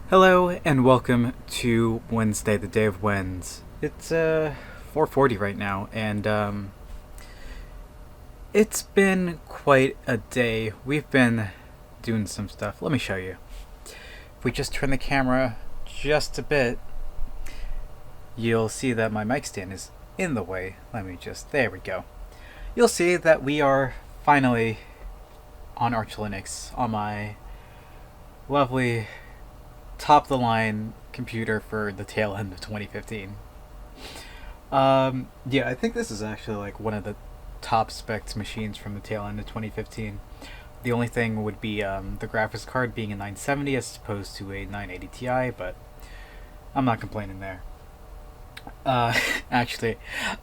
Hello and welcome to Wednesday, the day of Weds. It's 4:40 right now, and it's been quite a day. We've been doing some stuff. Let me show you. If we just turn the camera just a bit, you'll see that my mic stand is in the way. There we go. You'll see that we are finally on Arch Linux on my lovely top of the line computer for the tail end of 2015. Yeah, I think this is actually like one of the top specs machines from the tail end of 2015. The only thing would be the graphics card being a 970 as opposed to a 980 Ti, but I'm not complaining there. Actually,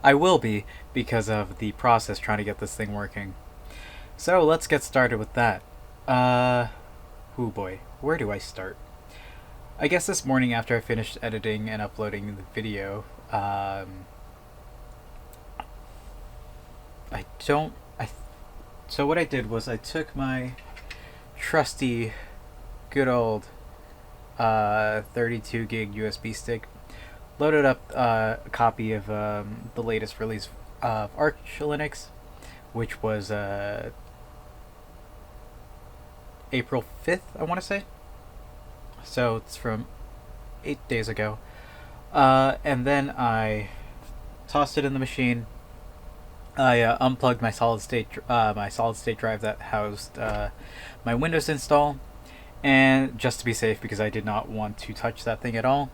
I will be because of the process trying to get this thing working. So let's get started with that. Oh boy, where do I start? I guess this morning after I finished editing and uploading the video, so what I did was I took my trusty, good old 32 gig USB stick, loaded up a copy of the latest release of Arch Linux, which was April 5th, I want to say. So it's from 8 days ago. And then I tossed it in the machine. I unplugged my solid state drive that housed my Windows install, and just to be safe because I did not want to touch that thing at all.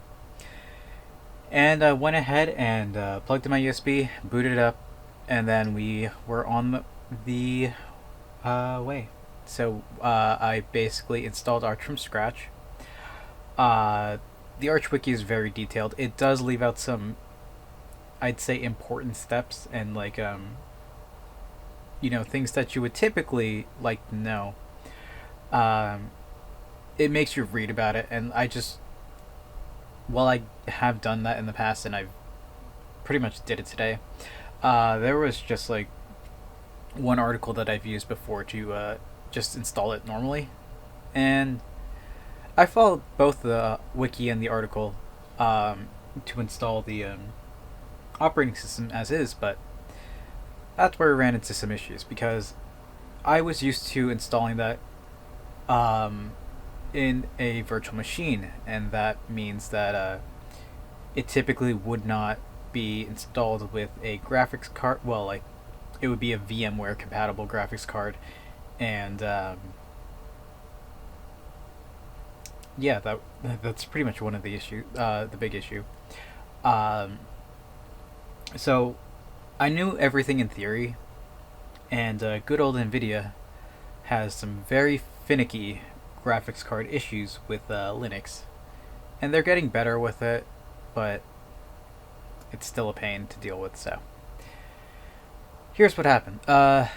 And I went ahead and plugged in my USB, booted it up, and then we were on the way. So I basically installed Arch from scratch. The Arch wiki is very detailed. It does leave out some, I'd say, important steps and things that you would typically like to know. It makes you read about it, and while I have done that in the past, and I pretty much did it today, there was just like one article that I've used before to just install it normally, and I followed both the wiki and the article to install the operating system as is, but that's where I ran into some issues because I was used to installing that in a virtual machine, and that means that it typically would not be installed with a graphics card. Well, like it would be a VMware compatible graphics card, and yeah, that's pretty much one of the big issue. So I knew everything in theory, and good old Nvidia has some very finicky graphics card issues with Linux, and they're getting better with it, but it's still a pain to deal with. So here's what happened. I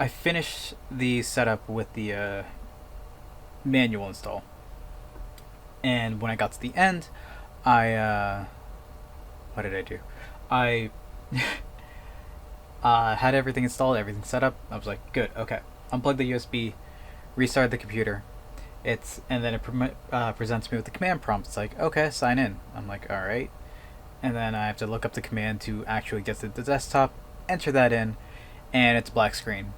finished the setup with the manual install, and when I got to the end, what did I do? I had everything installed, everything set up. I was like, good, okay. Unplug the USB, restart the computer. And then it presents me with the command prompt. It's like, okay, sign in. I'm like, all right. And then I have to look up the command to actually get to the desktop, enter that in, and it's a black screen.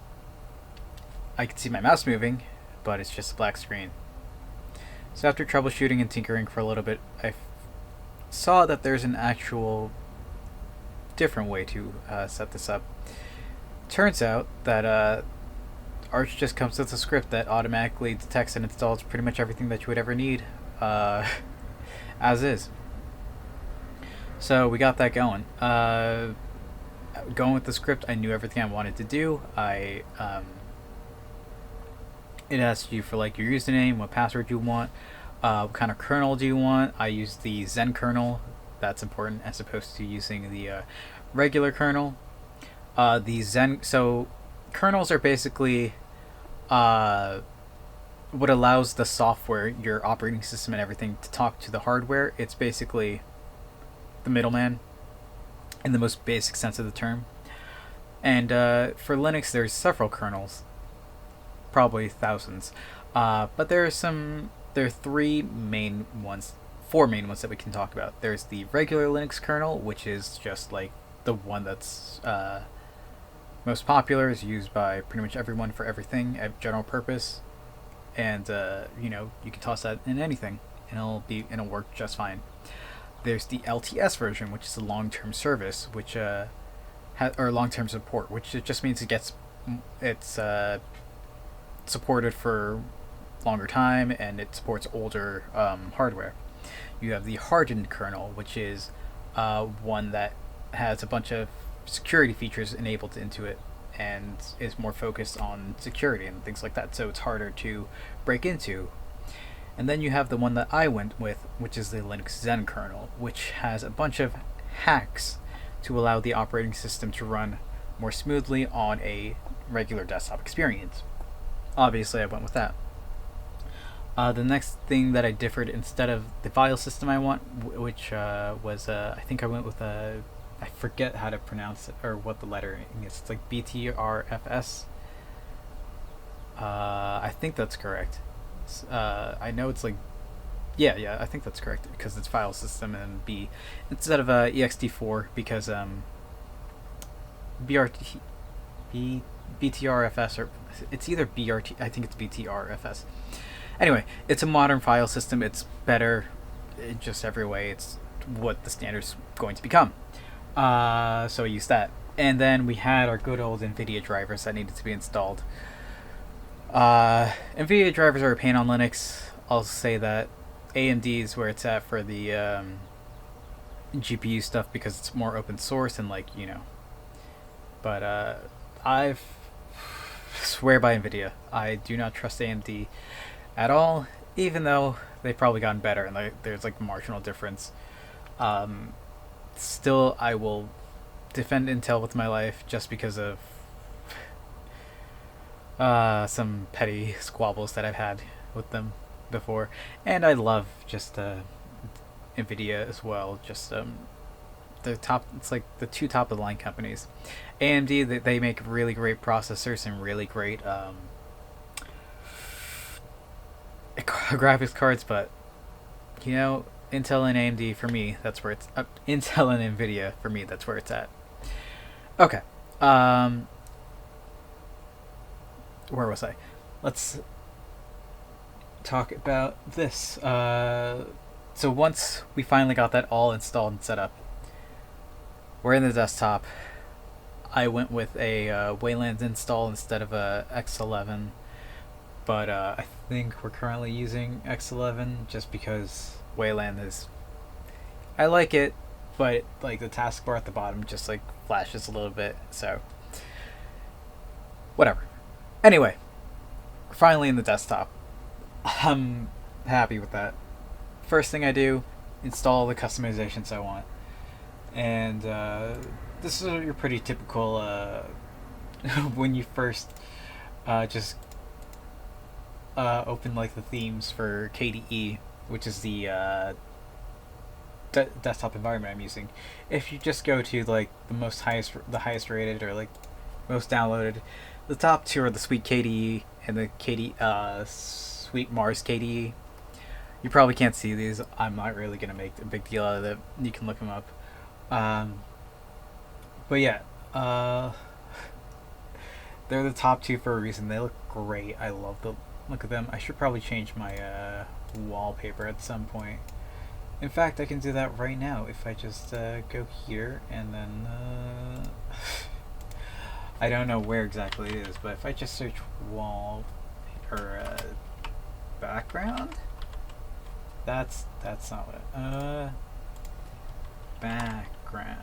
I can see my mouse moving, but it's just a black screen. So after troubleshooting and tinkering for a little bit, I saw that there's an actual different way to set this up. Turns out that Arch just comes with a script that automatically detects and installs pretty much everything that you would ever need as is. So we got that going. Going with the script, I knew everything I wanted to do. It asks you for like your username, what password you want, what kind of kernel do you want. I used the Zen kernel. That's important as opposed to using the regular kernel. So kernels are basically what allows the software, your operating system and everything, to talk to the hardware. It's basically the middleman in the most basic sense of the term. And for Linux, there's several kernels, probably thousands. But there are three main ones, four main ones that we can talk about. There's the regular Linux kernel, which is just like the one that's most popular, is used by pretty much everyone for everything at general purpose, and you can toss that in anything, and it'll work just fine. There's the LTS version, which is a long-term service, which or long-term support, which it just means it's supported for longer time, and it supports older hardware. You have the hardened kernel, which is one that has a bunch of security features enabled into it and is more focused on security and things like that, so it's harder to break into. And then you have the one that I went with, which is the Linux Zen kernel, which has a bunch of hacks to allow the operating system to run more smoothly on a regular desktop experience. Obviously, I went with that. The next thing that I differed, instead of the file system I want, which was I think I went with I forget how to pronounce it or what the lettering is. It's like BTRFS. I think that's correct. I know it's like, yeah, I think that's correct because it's file system and B instead of ext4 because BTRFS, or it's either BRT. I think it's BTRFS. Anyway, it's a modern file system. It's better in just every way. It's what the standard's going to become. So I used that. And then we had our good old Nvidia drivers that needed to be installed. Nvidia drivers are a pain on Linux. I'll say that. AMD is where it's at for the GPU stuff because it's more open source and But I swear by Nvidia. I do not trust AMD at all, even though they've probably gotten better and there's like a marginal difference. Still, I will defend Intel with my life just because of some petty squabbles that I've had with them before, and I love just Nvidia as well. Just the top, it's like the two top of the line companies. AMD, they make really great processors and really great graphics cards, but Intel and AMD for me, that's where it's Intel and Nvidia for me, that's where it's at. Okay. Where was I? Let's talk about this. So once we finally got that all installed and set up, we're in the desktop. I went with a Wayland install instead of a X11, but I think we're currently using X11 just because Wayland is, I like it, but like the taskbar at the bottom just like flashes a little bit, so whatever. Anyway, we're finally in the desktop. I'm happy with that. First thing I do, install the customizations I want, and this is your pretty typical when you first just open like the themes for KDE, which is the desktop environment I'm using. If you just go to like the highest rated or like most downloaded, the top two are the Sweet KDE and the Sweet Mars KDE. You probably can't see these. I'm not really gonna make a big deal out of it. You can look them up. But yeah, they're the top two for a reason. They look great. I love the look of them. I should probably change my wallpaper at some point. In fact, I can do that right now if I just go here and then I don't know where exactly it is, but if I just search wall or background, that's not what background.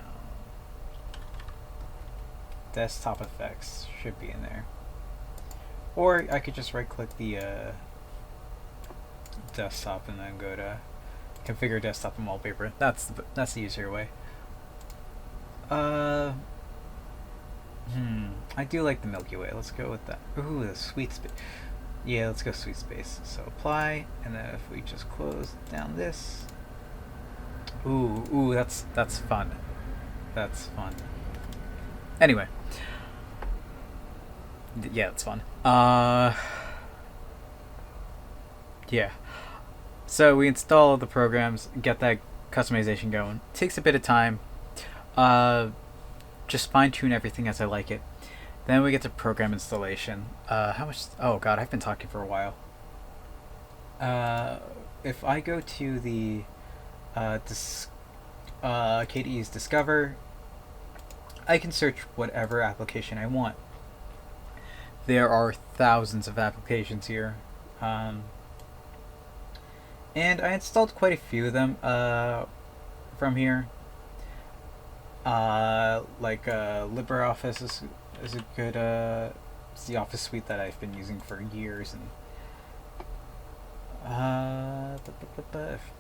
Desktop effects should be in there. Or I could just right click the desktop and then go to configure desktop and wallpaper. That's the easier way. I do like the Milky Way. Let's go with that. Ooh, the sweet space. Yeah, let's go sweet space. So apply, and then if we just close down this. Ooh, that's fun. That's fun. Anyway. Yeah, it's fun. Yeah. So we install the programs, get that customization going. Takes a bit of time. Uh, just fine tune everything as I like it. Then we get to program installation. How much? Oh god, I've been talking for a while. Uh, if I go to the KDE's Discover, I can search whatever application I want. There are thousands of applications here. Um, and I installed quite a few of them from here. LibreOffice is a good it's the Office suite that I've been using for years, and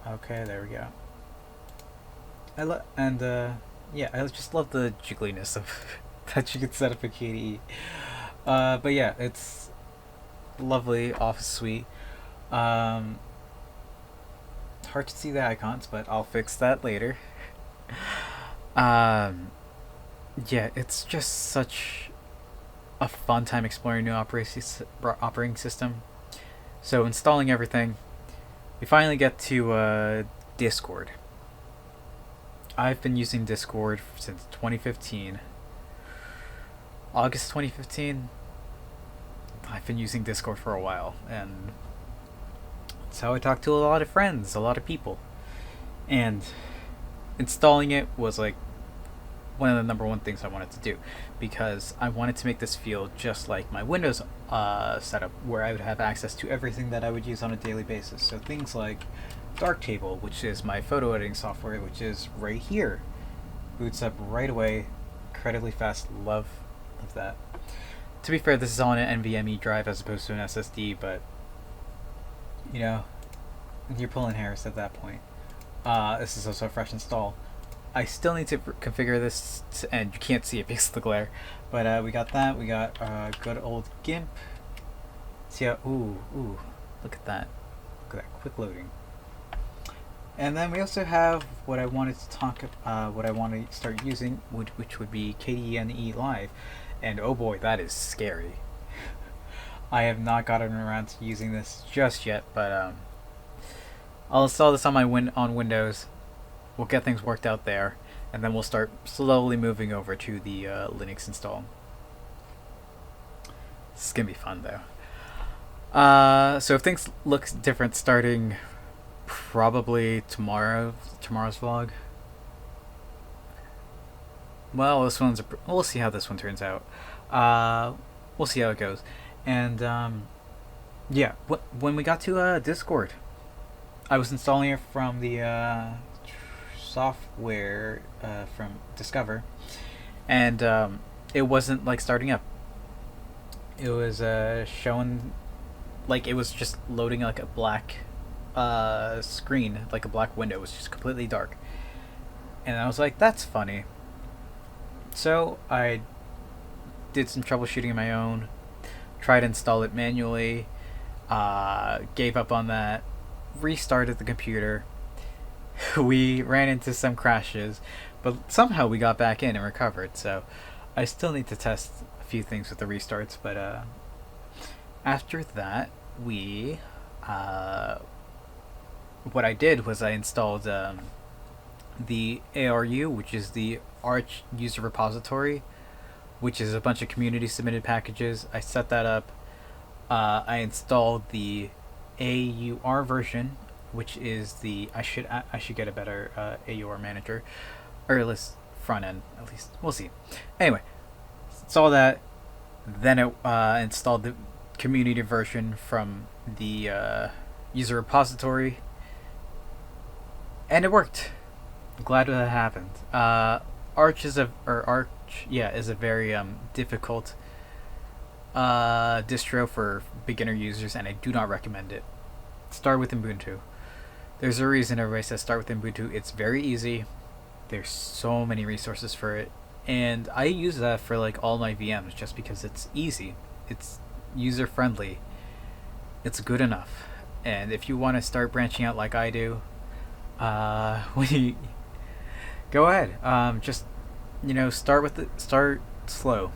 okay, there we go. Yeah, I just love the jiggliness of that you can set up a KDE. But yeah, it's lovely Office suite. Um, Hard to see the icons, but I'll fix that later. Um, yeah, it's just such a fun time exploring new operating system. So installing everything, we finally get to Discord. I've been using Discord since 2015. August 2015. I've been using Discord for a while, and it's how I talk to a lot of friends, a lot of people. And installing it was like one of the number one things I wanted to do, because I wanted to make this feel just like my Windows setup, where I would have access to everything that I would use on a daily basis. So things like Darktable, which is my photo editing software, which is right here. Boots up right away, incredibly fast. Love that. To be fair, this is on an NVMe drive as opposed to an SSD, but you know, you're pulling hairs at that point. This is also a fresh install. I still need to configure this, and you can't see it because of the glare. But we got that. We got good old GIMP. See how? Ooh! Look at that! Look at that quick loading. And then we also have what I wanted to talk about. What I want to start using, which would be Kdenlive, and oh boy, that is scary. I have not gotten around to using this just yet, but I'll install this on my on Windows. We'll get things worked out there, and then we'll start slowly moving over to the Linux install. This is gonna be fun though. So if things look different starting probably tomorrow's vlog. Well, we'll see how this one turns out. We'll see how it goes. And yeah, when we got to Discord, I was installing it from the software from Discover, and it wasn't like starting up. It was showing, like, it was just loading like a black screen, like a black window. It was just completely dark, and I was like, that's funny. So I did some troubleshooting of my own, tried to install it manually, gave up on that, restarted the computer. We ran into some crashes, but somehow we got back in and recovered. So I still need to test a few things with the restarts, but after that, what I did was I installed the ARU, which is the Arch user repository, which is a bunch of community submitted packages. I set that up. I installed the AUR version, which is the I should get a better AUR manager, or at least front end. At least we'll see. Anyway, install that. Then it installed the community version from the user repository, and it worked. I'm glad that happened. Arch is a very difficult distro for beginner users, and I do not recommend it. Start with Ubuntu. There's a reason everybody says start with Ubuntu. It's very easy. There's so many resources for it, and I use that for like all my VMs just because it's easy. It's user friendly. It's good enough. And if you want to start branching out like I do, go ahead. Just start slow.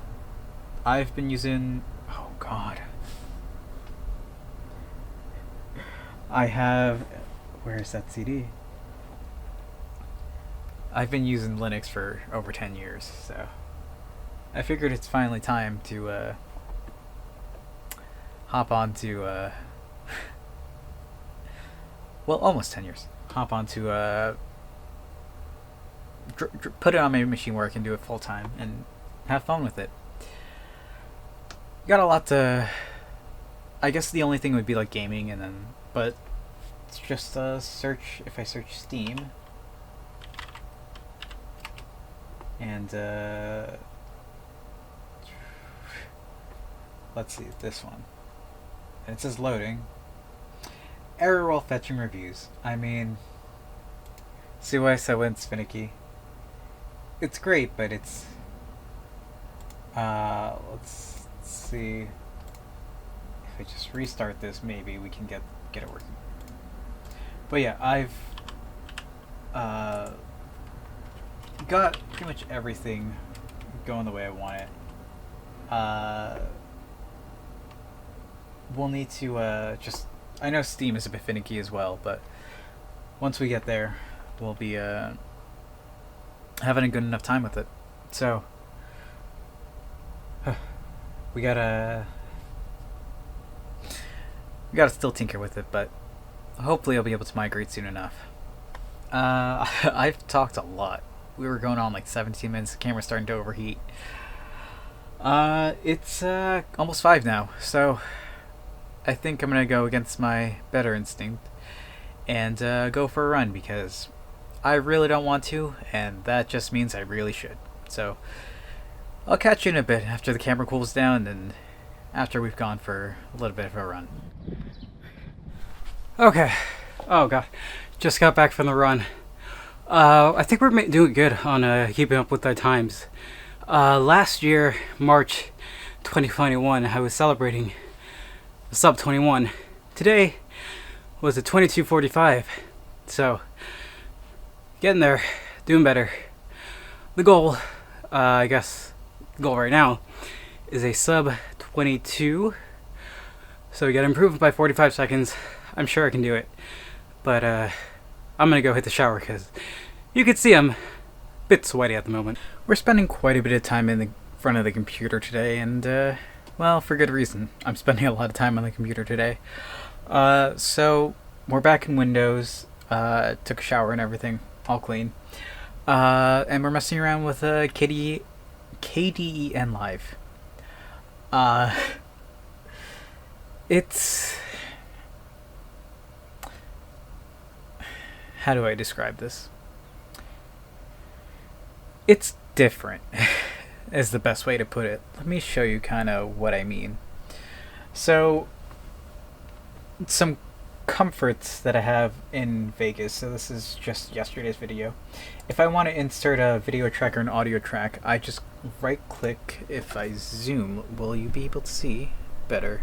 I've been using I have. Where is that CD? I've been using Linux for over 10 years, so I figured it's finally time to hop on to well, almost 10 years. Hop on to put it on my machine where I can do it full time and have fun with it. Got a lot to. I guess the only thing would be like gaming, and then but it's just search. If I search Steam, and let's see this one, and it says loading. Error while fetching reviews. I mean, see why I said when it's finicky. It's great, but it's let's see. If I just restart this, maybe we can get it working. But yeah, I've got pretty much everything going the way I want it. We'll need to just. I know Steam is a bit finicky as well, but once we get there, we'll be having a good enough time with it. So we gotta still tinker with it, but hopefully I'll be able to migrate soon enough. I've talked a lot. We were going on like 17 minutes. The camera's starting to overheat. It's almost 5 now, so I think I'm gonna go against my better instinct and go for a run because I really don't want to, and that just means I really should. So I'll catch you in a bit after the camera cools down and after we've gone for a little bit of a run. Okay. Oh god, just got back from the run. I think we're doing good on keeping up with our times. Last year, March 2021, I was celebrating sub 21. Today was a 22:45. So, getting there, doing better. The goal, I guess, the goal right now is a sub 22. So we got improved by 45 seconds. I'm sure I can do it. But I'm gonna go hit the shower because you can see I'm a bit sweaty at the moment. We're spending quite a bit of time in the front of the computer today, and well, for good reason. I'm spending a lot of time on the computer today. So we're back in Windows. Took a shower and everything, all clean. And we're messing around with Kdenlive. It's. How do I describe this? It's different, is the best way to put it. Let me show you kind of what I mean. So, some comforts that I have in Vegas. So this is just yesterday's video. If I want to insert a video track or an audio track, I just right click. If I zoom, will you be able to see better?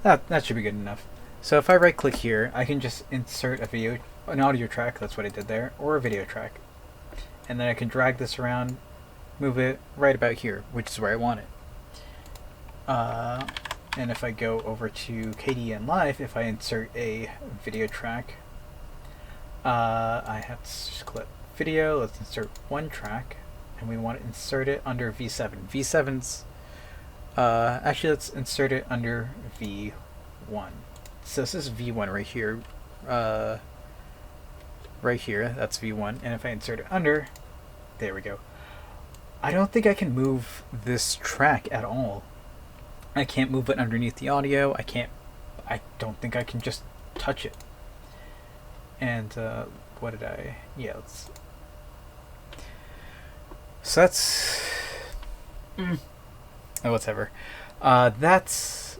That should be good enough. So if I right click here, I can just insert an audio track, that's what I did there, or a video track. And then I can drag this around, move it right about here, which is where I want it. And if I go over to Kdenlive, if I insert a video track, I have to just click video, let's insert one track, and we want to insert it under V7. V7's, actually let's insert it under V1. So this is V1 right here. Right here, that's V1. And if I insert it under, there we go. I don't think I can move this track at all. I can't move it underneath the audio. I don't think I can just touch it. And what did I? Yeah, let's. So that's. Oh, whatever. That's.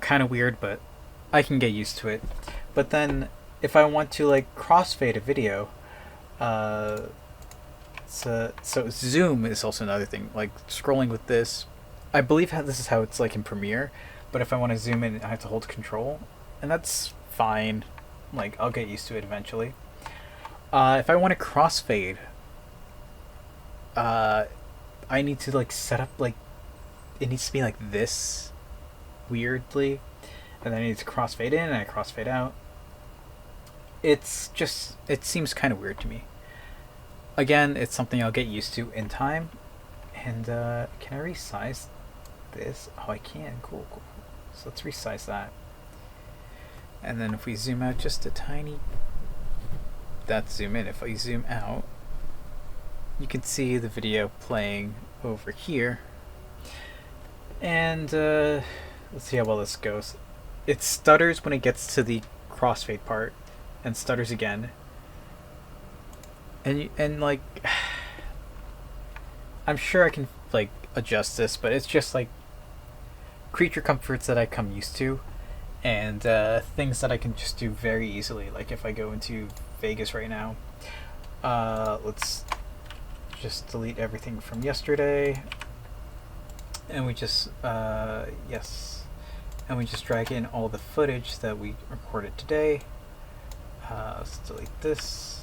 Kind of weird, but I can get used to it. But then, if I want to like crossfade a video, so zoom is also another thing. Like scrolling with this, I believe this is how it's like in Premiere. But if I want to zoom in, I have to hold Control, and that's fine. Like I'll get used to it eventually. If I want to crossfade, I need to like set up like it needs to be like this. weirdly, and then I need to crossfade in and I crossfade out. It's just, it seems kind of weird to me. Again, it's something I'll get used to in time. And can I resize this? Oh, I can. Cool. So let's resize that. And then if we zoom out just a tiny, that's zoom in. If I zoom out, you can see the video playing over here. And let's see how well this goes. It stutters when it gets to the crossfade part, and stutters again. And like, I'm sure I can like adjust this, but it's just like creature comforts that I come used to, and things that I can just do very easily. Like if I go into Vegas right now, let's just delete everything from yesterday, and we just yes, and we just drag in all the footage that we recorded today. Let's delete this.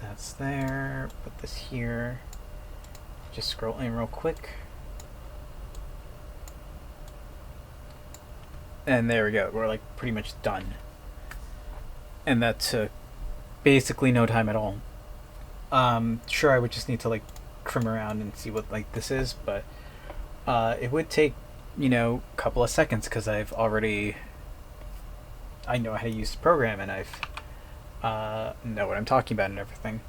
That's there. Put this here. Just scroll in real quick. And there we go. We're like pretty much done. And that took basically no time at all. Sure, I would just need to like trim around and see what like this is, but it would take, you know, a couple of seconds because I know how to use the program, and I've know what I'm talking about and everything.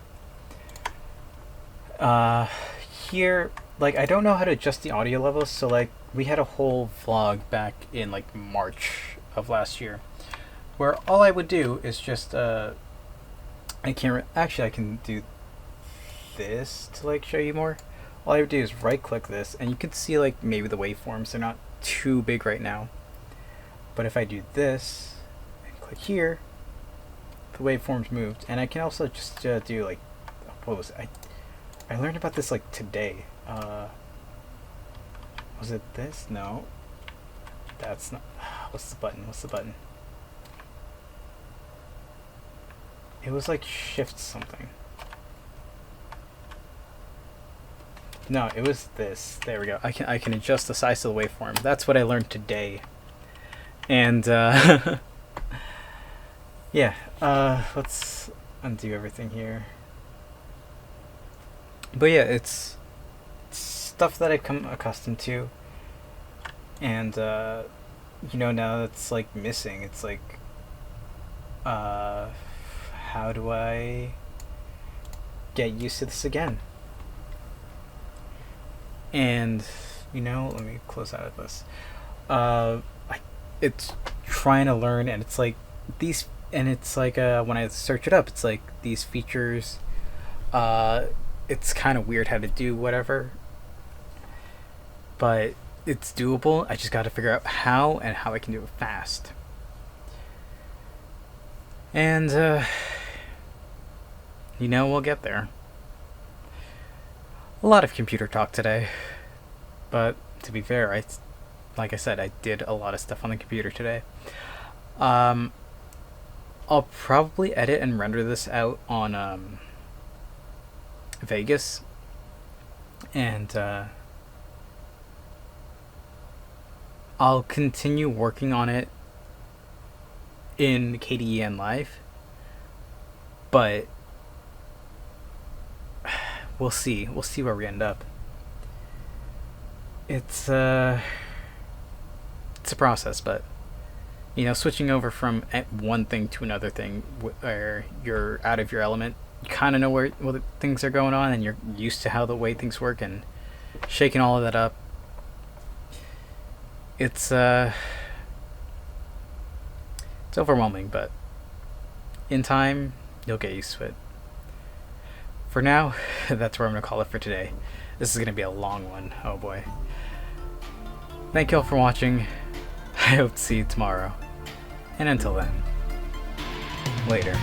Here, like, I don't know how to adjust the audio levels, so like we had a whole vlog back in like March of last year where all I would do is just I can do this to like show you more. All I would do is right click this, and you can see like maybe the waveforms, they're not too big right now, but if I do this and click here, the waveforms moved. And I can also just do like, what was it? I learned about this like today. Was it this? No, that's not. What's the button? It was like shift something. No, it was this. There we go. I can adjust the size of the waveform. That's what I learned today. And yeah, let's undo everything here. But yeah, it's stuff that I've come accustomed to, and you know, now it's like missing. It's like, how do I get used to this again? And you know, let me close out of this. It's trying to learn, and it's like these, and it's like when I search it up, it's like these features. It's kind of weird how to do whatever, but it's doable. I just got to figure out how, and how I can do it fast. And you know, we'll get there. A lot of computer talk today, but to be fair, like I said, I did a lot of stuff on the computer today. I'll probably edit and render this out on Vegas, and I'll continue working on it in Kdenlive, but we'll see where we end up. It's a process, but you know, switching over from one thing to another thing where you're out of your element, you kind of know where things are going on, and you're used to how the way things work, and shaking all of that up, it's overwhelming, but in time you'll get used to it. For now, that's where I'm gonna call it for today. This is gonna be a long one. Oh boy. Thank you all for watching. I hope to see you tomorrow, and until then, later.